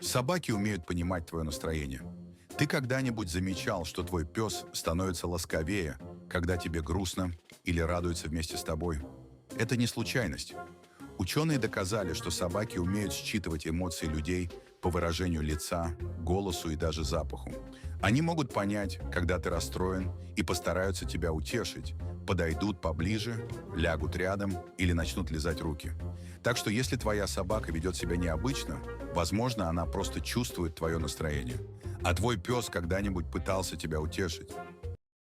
Собаки умеют понимать твое настроение. Ты когда-нибудь замечал, что твой пес становится ласковее, когда тебе грустно или радуется вместе с тобой? Это не случайность. Ученые доказали, что собаки умеют считывать эмоции людей по выражению лица, голосу и даже запаху. Они могут понять, когда ты расстроен, и постараются тебя утешить, подойдут поближе, лягут рядом или начнут лизать руки. Так что если твоя собака ведет себя необычно, возможно, она просто чувствует твое настроение. А твой пес когда-нибудь пытался тебя утешить.